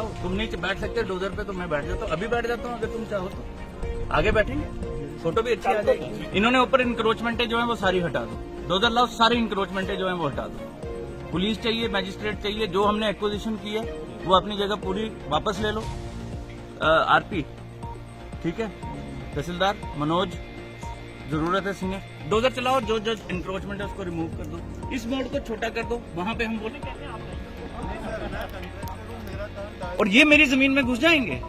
चलाओ, तुम नीचे बैठ सकते हो डोजर पे तो मैं बैठ जाता हूँ, अभी बैठ जाता हूँ अगर तुम चाहो तो। आगे बैठेंगे, फोटो भी अच्छी आ जाएगी। इन्होंने ऊपर इंक्रोचमेंटें जो है वो सारी हटा दो, डोजर लाओ, सारी इंक्रोचमेंटें जो है वो हटा दो। पुलिस चाहिए, मैजिस्ट्रेट चाहिए, जो हमने एक्विजिशन की है वो अपनी जगह पूरी वापस ले लो। आरपी ठीक है, तहसीलदार मनोज, जरूरत है सीनियर, डोजर चलाओ, जो जो इंक्रोचमेंट है उसको रिमूव कर दो, इस मोड को छोटा कर दो, वहां पे हम बोले और ये मेरी जमीन में घुस जाएंगे।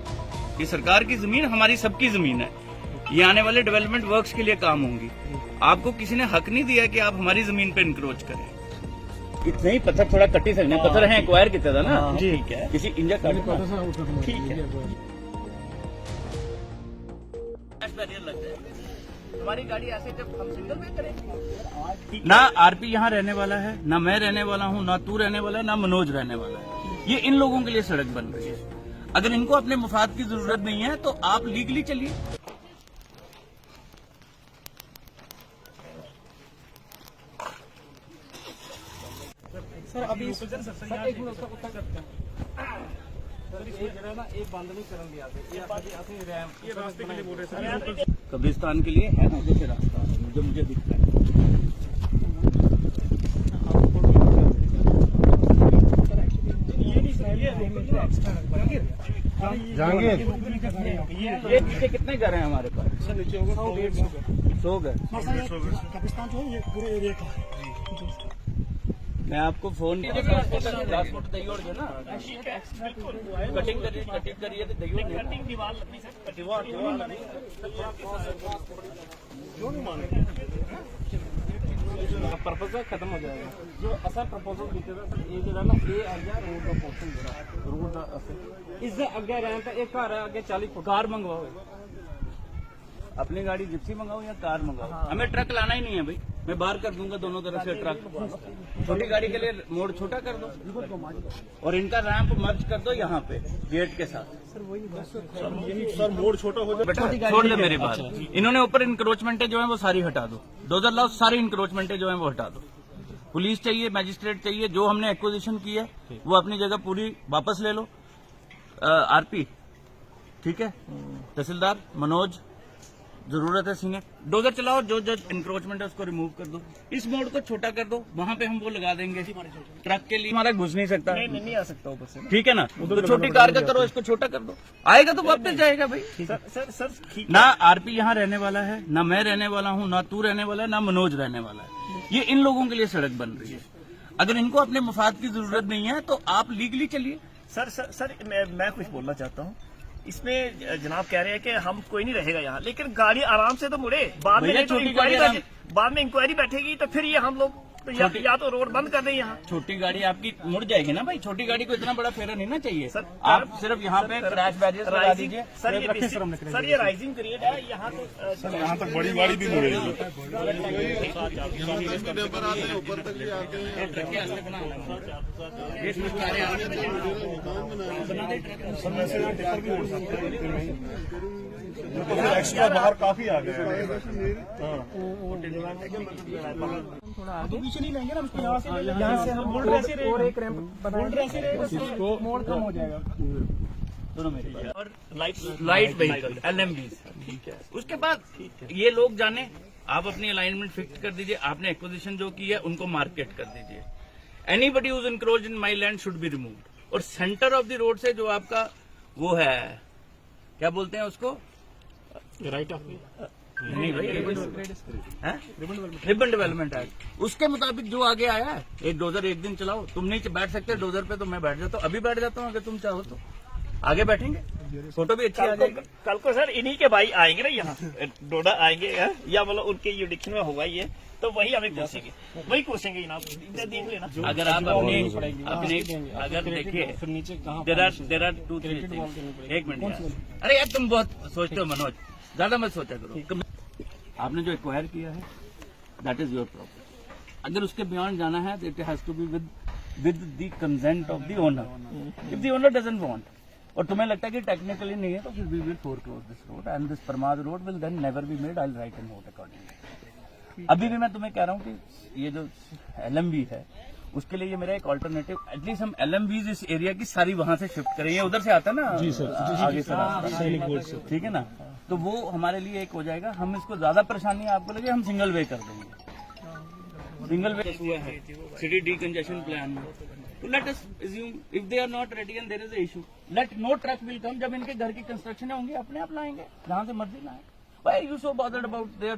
ये सरकार की जमीन, हमारी सबकी जमीन है, ये आने वाले डेवलपमेंट वर्क्स के लिए काम होंगी। आपको किसी ने हक नहीं दिया कि आप हमारी जमीन पे इंक्रोच करें। इतने ही पत्थर थोड़ा कटी सकते, पत्थर है एक्वायर किया था ना, ठीक है, किसी इंजन काट ठीक है, लग जाए हमारी गाड़ी ऐसे जब हम सिंगल में करेंगे ना। आरपी यहाँ रहने वाला है ना, मैं रहने वाला हूँ ना, तू रहने वाला है ना, मनोज रहने वाला है। ये इन लोगों के लिए सड़क बन रही है। अगर इनको अपने मुफाद की जरूरत नहीं है तो आप लीगली चलिए। सर अभी एक मिनट उसका पता करते हैं सर, ये जरा ना एक बंद नहीं करन दिया ये रास्ते के लिए बोल रहे सर, कब्रिस्तान के लिए है ना जैसे रास्ता जो मुझे दिखता है। जहांगीर ये नीचे कितने घर हैं हमारे पास? सर नीचे होगा 100 घर। कब्रिस्तान जो है ये पूरे एरिया का है। मैं आपको फोन ट्रांसपोर्ट दईयोड़ जो ना कटिंग करिए तो दईयोड़ पर्पज खत्म हो जाएगा जो असा प्रपोजल दिते दा ये जो ना ये आ गया रोड का पोर्शन जरा रोड का असे इससे आगे रहन तो एक घर है आगे 40 फुट कार मंगवाओ, अपनी गाड़ी जिप्सी मंगाओ या कार मंगाओ, हमें ट्रक लाना ही नहीं है भाई, मैं बाहर कर दूंगा दोनों तरफ से ट्रक। छोटी गाड़ी के लिए मोड़ छोटा कर दो और इनका रैंप मर्ज कर दो यहाँ पे गेट के साथ। सर मोड़ छोटा हो जाए। बेटा छोड़ दे मेरी बात, इन्होंने ऊपर इंक्रोचमेंटें जो है वो सारी हटा दो, डोजर लाओ, सारी इंक्रोचमेंटें जो है वो हटा दो। पुलिस चाहिए, मैजिस्ट्रेट चाहिए, जो हमने एक्विजिशन की है वो अपनी जगह पूरी वापस ले लो। आरपी ठीक है, तहसीलदार मनोज, जरूरत है सीनियर, डोजर चलाओ, जो जो इंक्रोचमेंट है उसको रिमूव कर दो, इस मोड को छोटा कर दो, वहां पे हम वो लगा देंगे ट्रक के लिए। हमारा घुस नहीं सकता, नहीं आ सकता ऊपर से, ठीक है ना, तो छोटी कार का करो, इसको छोटा कर दो, आएगा तो वापस जाएगा भाई। सर ना आरपी यहाँ रहने वाला है ना, मैं रहने वाला हूँ ना, तू रहने वाला है ना, मनोज रहने वाला है। ये इन लोगों के लिए सड़क बन रही है। अगर इनको अपने मुफाद की जरूरत नहीं है तो आप लीगली चलिए। सर मैं कुछ बोलना चाहता हूँ। इसमें जनाब कह रहे हैं कि हम कोई नहीं रहेगा यहाँ, लेकिन गाड़ी आराम से तो मुड़े, बाद में इंक्वायरी बैठेगी तो फिर ये हम लोग तो या तो रोड बंद कर दें यहाँ। छोटी गाड़ी आपकी मुड़ जाएगी ना भाई, छोटी गाड़ी को इतना बड़ा फेरा नहीं ना चाहिए सर, आप सिर्फ यहाँ पे क्रैश बैरियर लगा दीजिए। सर ये राइजिंग पीरियड है, यहाँ तो यहाँ तक बड़ी गाड़ी भी मुड़ेगी। एक्स्ट्रा बाहर काफी आ गया है। तो पीछे नहीं लेंगे ना उसको, यहाँ से हम और एक रैंप इसको मोड़ कम हो जाएगा दोनों मेरे और लाइट व्हीकल LMV, ठीक है। उसके बाद ये लोग जाने, आप अपनी अलाइनमेंट फिक्स कर दीजिए, आपने एक्विजिशन जो की है उनको मार्केट कर दीजिए। Anybody who's encroached in my land should be removed. और सेंटर ऑफ द रोड से जो आपका वो है, क्या बोलते हैं उसको, राइट ऑफ नहीं भाई, रिबन डेवलपमेंट एक्ट, उसके मुताबिक जो आगे आया है, एक डोजर एक दिन चलाओ, तुम नीचे बैठ सकते हो डोजर पे तो मैं बैठ जाता हूँ, अभी बैठ जाता हूँ अगर तुम चाहो तो। आगे बैठेंगे, फोटो भी अच्छी आ जाएगी। कल को सर इन्हीं के भाई आएंगे ना यहाँ, डोडा आएंगे या मतलब उनके यूडिक्शन में होगा ये, तो वही हमें कोसेंगे, वही कोसेंगे जनाब, देख लेना। अगर आप अपने अगर देखिए देर आर 2-3 थिंग्स। एक मिनट यार, अरे यार तुम बहुत सोचते हो मनोज, ज्यादा मत सोचा करो। आपने जो एक्वायर किया है दैट इज योर प्रॉपर्टी, अगर उसके बियॉन्ड जाना है तो it has to be with the consent of the owner. If the owner doesn't want और तुम्हें लगता है कि टेक्निकली नहीं है तो फिर we will foreclose this road and this परमाद road will then never be made, I will write an note accordingly. अभी भी मैं तुम्हें कह रहा हूँ कि ये जो LMV है उसके लिए ये मेरा एक ऑल्टरनेटिव, एटलीस्ट हम LMVs इस एरिया की सारी वहां से शिफ्ट करें। ये उधर से आता है ना जी सर, आगे से रास्ता, ठीक है ना, तो वो हमारे लिए एक हो जाएगा। हम इसको ज्यादा परेशानी आपको लगे हम सिंगल वे कर देंगे। सिंगल वे हुआ है सिटी डीकंजेशन प्लान में, तो let us assume if they are not ready and there is a issue, let no truck will come. जब इनके घर की कंस्ट्रक्शन होंगी अपने आप लाएंगे, जहां से मर्जी लाएं। Why are you so bothered about their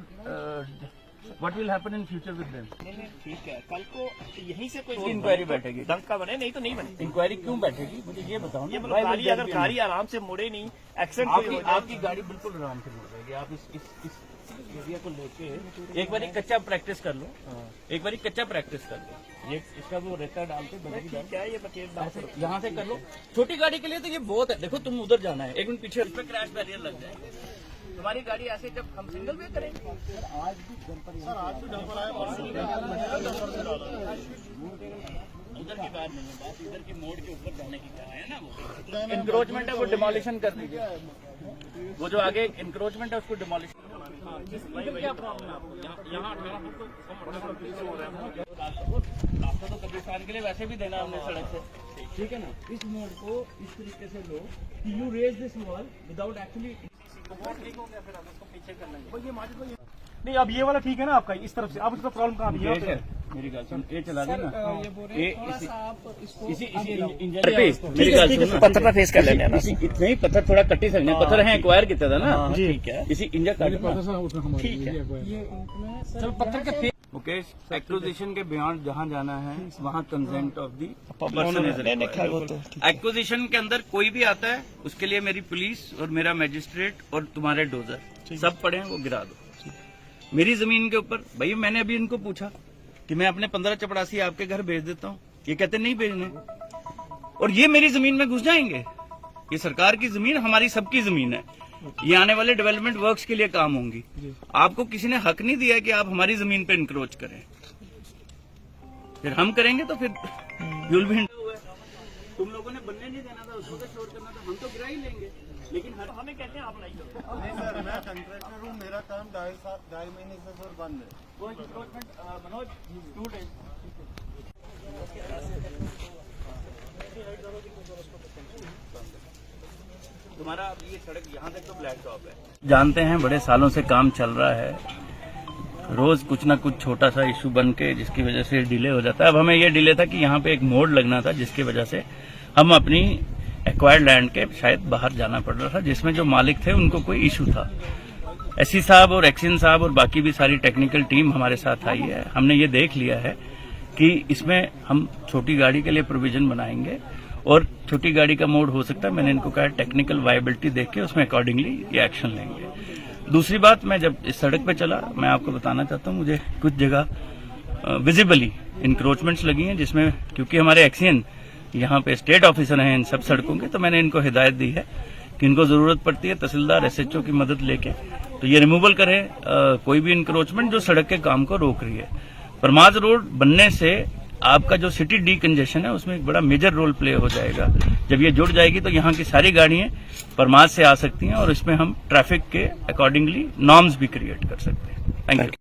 what will happen in future with them? नहीं ठीक है, कल को यहीं से कोई इंक्वायरी बैठेगी। डंका बने, नहीं तो नहीं बने। इंक्वायरी क्यों बैठेगी मुझे ये बताओ। ये मतलब गाड़ी अगर गाड़ी आराम से मुड़े नहीं, एक्सीडेंट कोई हो जाए, आपकी गाड़ी बिल्कुल आराम से मुड़ जाएगी। आप इस एरिया को लेके एक बार कच्चा प्रैक्टिस कर लो, एक बार कच्चा प्रैक्टिस कर लो। ये इसका वो रेता डाल के बड़ी क्या है ये बकेट यहाँ से कर लो। छोटी गाड़ी के लिए तो ये बहुत है। देखो तुम उधर जाना है, एक मिनट पीछे, इस पे क्रैश बैरियर लग जाए। तुम्हारी गाड़ी ऐसे जब हम सिंगल वे करेंगे, आज भी डंपर आया उधर की बात नहीं है, बात इधर के मोड़ के ऊपर जाने की क्या है ना, वो इंक्रोचमेंट है, वो डिमोलिशन कर दीजिए। वो जो आगे इंक्रोचमेंट है उसको डिमोलिशन। क्या प्रॉब्लम है आपको? यहाँ रास्ता तो कब्रिस्तान के लिए वैसे भी देना हमने सड़क से, ठीक है ना। इस मोड़ को इस तरीके से लो कि you raise this wall without actually नहीं, अब ये वाला ठीक है ना आपका, इस तरफ से। अब उसका प्रॉब्लम कहाँ है? मेरी गाल सुन, ये चला देना इसी मेरी गाल सुन, पत्थर का फेस कर लेने नहीं, पत्थर थोड़ा कट्टी सकते हैं, पत्थर है एक्वायर किया था ना, ठीक है, इसी इंजन ठीक है। चलो पत्थर का फेस। मुकेश, एक्विजिशन के बियॉन्ड जहाँ जाना है वहाँ consent of the person. Acquisition के अंदर कोई भी आता है उसके लिए मेरी पुलिस और मेरा मैजिस्ट्रेट और तुम्हारे डोजर सब पड़े हैं, वो गिरा दो। मेरी जमीन के ऊपर भाई, मैंने अभी इनको पूछा कि मैं अपने 15 चपरासी आपके घर भेज देता हूँ, ये कहते नहीं भेजने, और ये मेरी जमीन में घुस जाएंगे। ये सरकार की जमीन, हमारी सबकी जमीन है, ये आने वाले डेवलपमेंट वर्क्स के लिए काम होंगी। आपको किसी ने हक नहीं दिया कि आप हमारी जमीन पे इंक्रोच करें, फिर हम करेंगे तो फिर यूल भी तुम लोगों ने बनने नहीं देना था, उसको तो शोर करना था, हम तो गिरा ही लेंगे। लेकिन हमें कहते हैं आप नहीं करो। नहीं सर, मैं कंट्रैक्टर हूँ, मेरा काम 2.5 महीने से सर बंद है। वो इंक्रोचमेंट मनोज 2 days तुम्हारा अब ये सड़क यहाँ तक तो ब्लैक टॉप है। जानते हैं बड़े सालों से काम चल रहा है, रोज कुछ ना कुछ छोटा सा इशू बन के जिसकी वजह से डिले हो जाता है। अब हमें ये डिले था कि यहाँ पे एक मोड़ लगना था, जिसकी वजह से हम अपनी एक्वायर्ड लैंड के शायद बाहर जाना पड़ रहा था, जिसमें जो मालिक थे उनको कोई इशू था। एससी साहब और एक्शन साहब और बाकी भी सारी टेक्निकल टीम हमारे साथ आई है। हमने ये देख लिया है कि इसमें हम छोटी गाड़ी के लिए प्रोविजन बनाएंगे, और छोटी गाड़ी का मोड हो सकता है, मैंने इनको कहा टेक्निकल वायबिलिटी देख के उसमें अकॉर्डिंगली ये एक्शन लेंगे। दूसरी बात, मैं जब इस सड़क पे चला, मैं आपको बताना चाहता हूँ, मुझे कुछ जगह विजिबली इंक्रोचमेंट्स लगी हैं, जिसमें क्योंकि हमारे एक्सियन यहाँ पे स्टेट ऑफिसर हैं इन सब सड़कों के, तो मैंने इनको हिदायत दी है कि इनको जरूरत पड़ती है तहसीलदार SHO की मदद लेके तो ये रिमूवल करें कोई भी इंक्रोचमेंट जो सड़क के काम को रोक रही है। परमाज रोड बनने से आपका जो सिटी डीकंजेशन है उसमें एक बड़ा मेजर रोल प्ले हो जाएगा। जब ये जुड़ जाएगी तो यहाँ की सारी गाड़ियां परमाज से आ सकती हैं, और इसमें हम ट्रैफिक के अकॉर्डिंगली नॉर्म्स भी क्रिएट कर सकते हैं। Thank you.